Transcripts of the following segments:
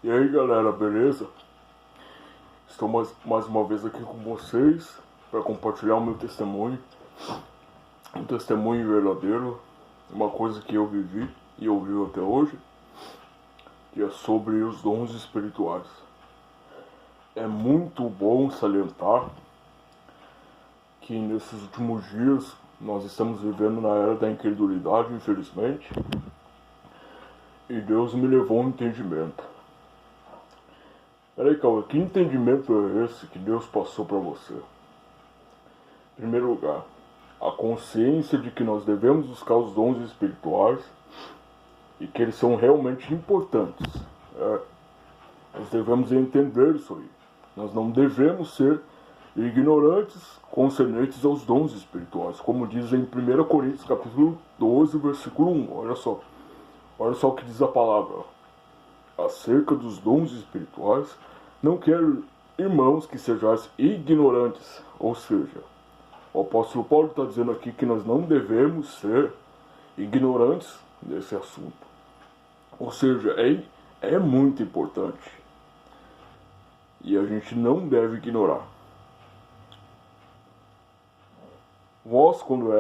E aí galera, beleza? Estou mais uma vez aqui com vocês para compartilhar o meu testemunho. Um testemunho verdadeiro, uma coisa que eu vivi e eu vivo até hoje, que é sobre os dons espirituais. É muito bom salientar que nesses últimos dias nós estamos vivendo na era da incredulidade, infelizmente, e Deus me levou ao entendimento. Peraí, Cauê, que entendimento é esse que Deus passou para você? Em primeiro lugar, a consciência de que nós devemos buscar os dons espirituais e que eles são realmente importantes. Nós devemos entender isso aí. Nós não devemos ser ignorantes concernentes aos dons espirituais, como diz em 1 Coríntios capítulo 12, versículo 1. Olha só o que diz a palavra. Acerca dos dons espirituais, não quero, irmãos, que sejais ignorantes. Ou seja, o apóstolo Paulo está dizendo aqui que nós não devemos ser ignorantes desse assunto. Ou seja, é muito importante. E a gente não deve ignorar. Vós, quando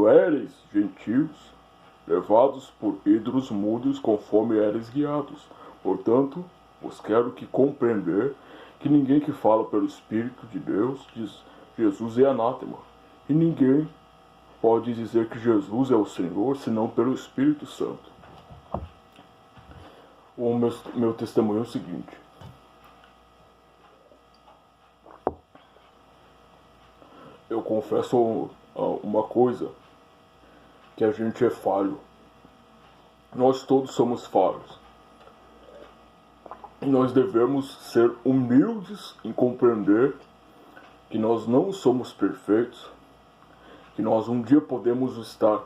éreis gentios, levados por ídolos mudos, conforme eres guiados. Portanto, vos quero que compreender que ninguém que fala pelo Espírito de Deus diz Jesus é anátema. E ninguém pode dizer que Jesus é o Senhor, senão pelo Espírito Santo. O meu testemunho é o seguinte. Eu confesso uma coisa, que a gente é falho. Nós todos somos falhos. E nós devemos ser humildes em compreender que nós não somos perfeitos, que nós um dia podemos estar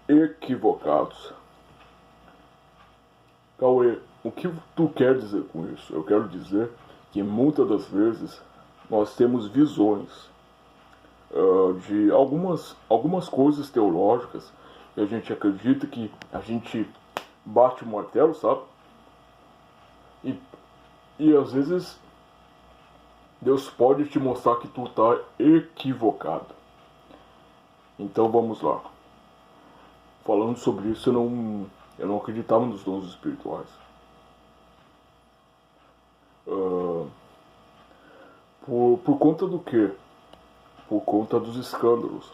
equivocados. Cauê, o que tu quer dizer com isso? Eu quero dizer que muitas das vezes nós temos visões de algumas coisas teológicas e a gente acredita que a gente bate o martelo, sabe? E às vezes Deus pode te mostrar que tu tá equivocado. Então vamos lá. Falando sobre isso, eu não acreditava nos dons espirituais. Por conta do quê? Por conta dos escândalos.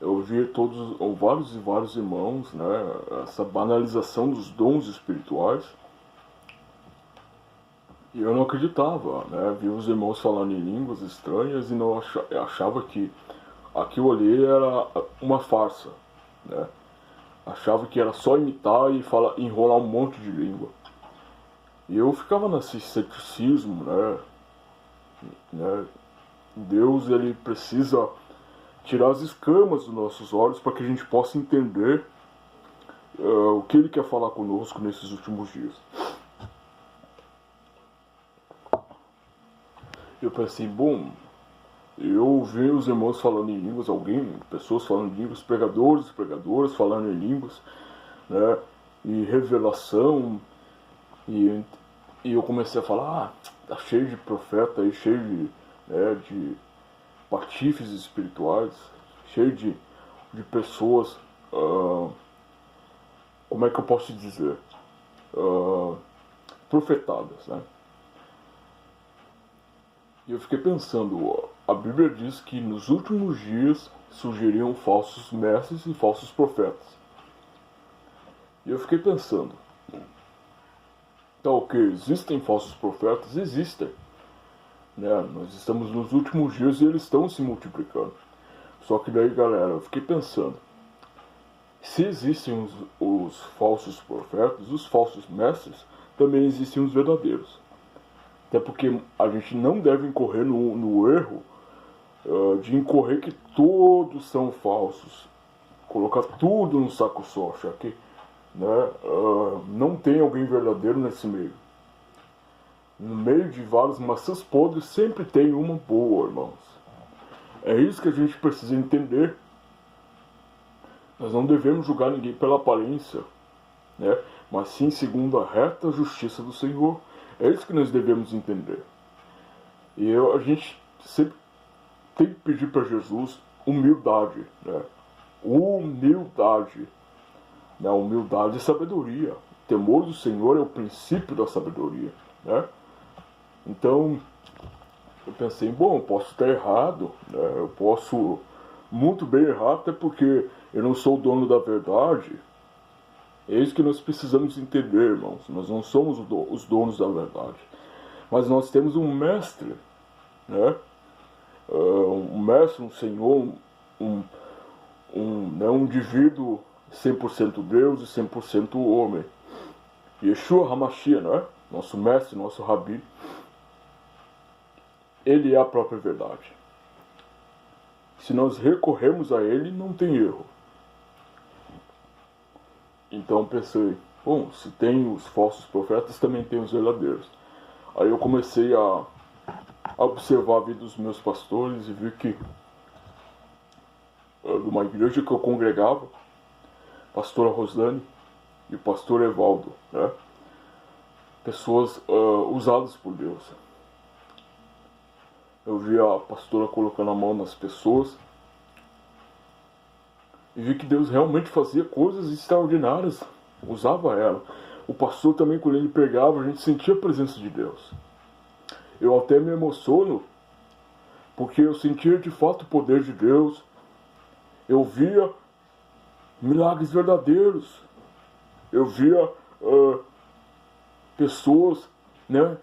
Eu vi vários e vários irmãos, né, essa banalização dos dons espirituais. E eu não acreditava, né, vi os irmãos falando em línguas estranhas e não achava que aquilo ali era uma farsa, né. Achava que era só imitar e enrolar um monte de língua. E eu ficava nesse ceticismo, né. Deus, ele precisa tirar as escamas dos nossos olhos para que a gente possa entender o que ele quer falar conosco nesses últimos dias. Eu pensei, bom, eu ouvi os irmãos falando em línguas, pessoas falando em línguas, pregadores e pregadoras falando em línguas, né, e revelação, e eu comecei a falar, tá cheio de profeta aí, cheio de patifes espirituais, cheio de pessoas, como é que eu posso dizer, profetadas, né? E eu fiquei pensando, a Bíblia diz que nos últimos dias surgiriam falsos mestres e falsos profetas. E eu fiquei pensando, então, ok, existem falsos profetas? Existem. Né? Nós estamos nos últimos dias e eles estão se multiplicando. Só que daí, galera, eu fiquei pensando, se existem os falsos profetas, os falsos mestres, também existem os verdadeiros. Até porque a gente não deve incorrer no erro de incorrer que todos são falsos. Colocar tudo num saco só, achar que, né, não tem alguém verdadeiro nesse meio. No meio de várias maçãs podres sempre tem uma boa, irmãos. É isso que a gente precisa entender. Nós não devemos julgar ninguém pela aparência. né? Mas sim segundo a reta justiça do Senhor. É isso que nós devemos entender. E a gente sempre tem que pedir para Jesus humildade, né? Humildade, né? Humildade e sabedoria. O temor do Senhor é o princípio da sabedoria, né? Então, eu pensei, bom, eu posso estar errado, né? Eu posso muito bem errar, até porque eu não sou o dono da verdade. É isso que nós precisamos entender, irmãos. Nós não somos os donos da verdade. Mas nós temos um mestre, né? Um mestre, um senhor, um indivíduo 100% Deus e 100% homem. Yeshua HaMashiach, né? Nosso mestre, nosso rabi. Ele é a própria verdade. Se nós recorremos a ele, não tem erro. Então pensei, bom, se tem os falsos profetas, também tem os verdadeiros. Aí eu comecei a observar a vida dos meus pastores e vi que de uma igreja que eu congregava, pastora Rosane e pastor Evaldo, né? Pessoas usadas por Deus. Eu vi a pastora colocando a mão nas pessoas e vi que Deus realmente fazia coisas extraordinárias, usava ela. O pastor também, quando ele pregava, a gente sentia a presença de Deus. Eu até me emociono, porque eu sentia de fato o poder de Deus. Eu via milagres verdadeiros. Eu via pessoas, né,